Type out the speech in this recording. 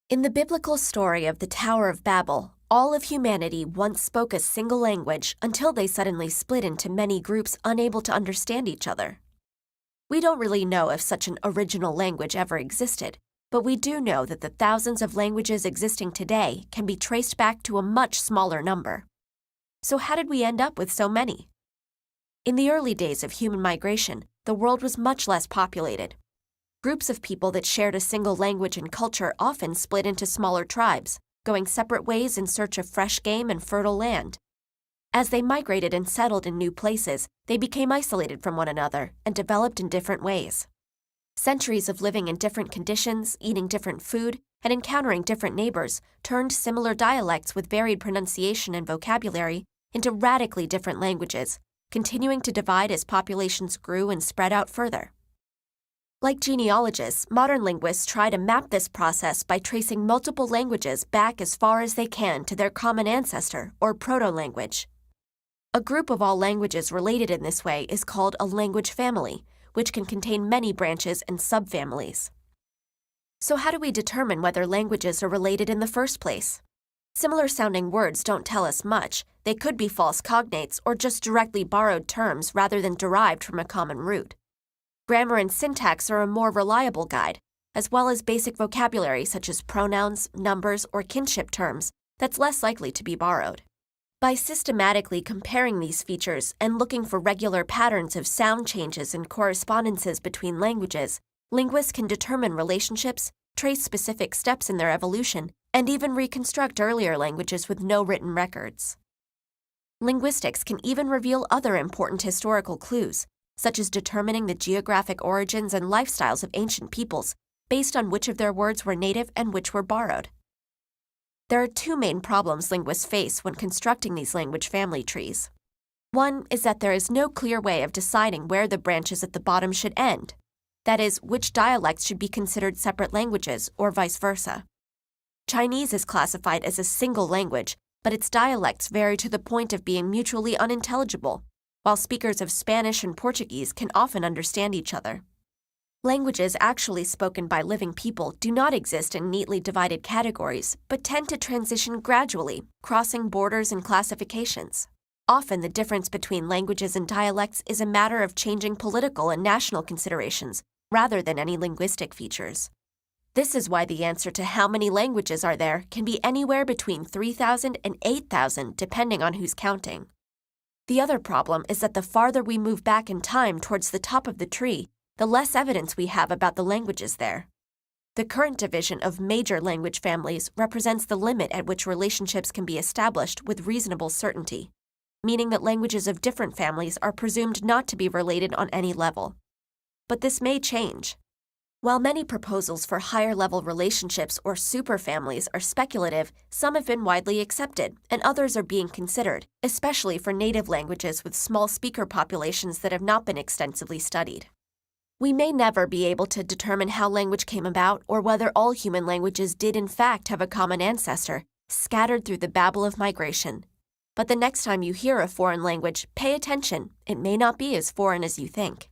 In the biblical story of the Tower of Babel, all of humanity once spoke a single language until they suddenly split into many groups unable to understand each other. We don't really know if such an original language ever existed, but we do know that the thousands of languages existing today can be traced back to a much smaller number. So how did we end up with so many? In the early days of human migration, the world was much less populated. Groups of people that shared a single language and culture often split into smaller tribes, going separate ways in search of fresh game and fertile land. As they migrated and settled in new places, they became isolated from one another and developed in different ways. Centuries of living in different conditions, eating different food, and encountering different neighbors turned similar dialects with varied pronunciation and vocabulary into radically different languages, continuing to divide as populations grew and spread out further. Like genealogists, modern linguists try to map this process by tracing multiple languages back as far as they can to their common ancestor, or proto-language. A group of all languages related in this way is called a language family, which can contain many branches and subfamilies. So how do we determine whether languages are related in the first place? Similar-sounding words don't tell us much. They could be false cognates or just directly borrowed terms rather than derived from a common root. Grammar and syntax are a more reliable guide, as well as basic vocabulary such as pronouns, numbers, or kinship terms that's less likely to be borrowed. By systematically comparing these features and looking for regular patterns of sound changes and correspondences between languages, linguists can determine relationships, trace specific steps in their evolution, and even reconstruct earlier languages with no written records. Linguistics can even reveal other important historical clues, such as determining the geographic origins and lifestyles of ancient peoples based on which of their words were native and which were borrowed. There are two main problems linguists face when constructing these language family trees. One is that there is no clear way of deciding where the branches at the bottom should end, that is, which dialects should be considered separate languages or vice versa. Chinese is classified as a single language, but its dialects vary to the point of being mutually unintelligible, while speakers of Spanish and Portuguese can often understand each other. Languages actually spoken by living people do not exist in neatly divided categories, but tend to transition gradually, crossing borders and classifications. Often the difference between languages and dialects is a matter of changing political and national considerations, rather than any linguistic features. This is why the answer to how many languages are there can be anywhere between 3,000 and 8,000 depending on who's counting. The other problem is that the farther we move back in time towards the top of the tree, the less evidence we have about the languages there. The current division of major language families represents the limit at which relationships can be established with reasonable certainty, meaning that languages of different families are presumed not to be related on any level. But this may change. While many proposals for higher-level relationships or superfamilies are speculative, some have been widely accepted, and others are being considered, especially for native languages with small speaker populations that have not been extensively studied. We may never be able to determine how language came about or whether all human languages did in fact have a common ancestor, scattered through the babble of migration. But the next time you hear a foreign language, pay attention. It may not be as foreign as you think.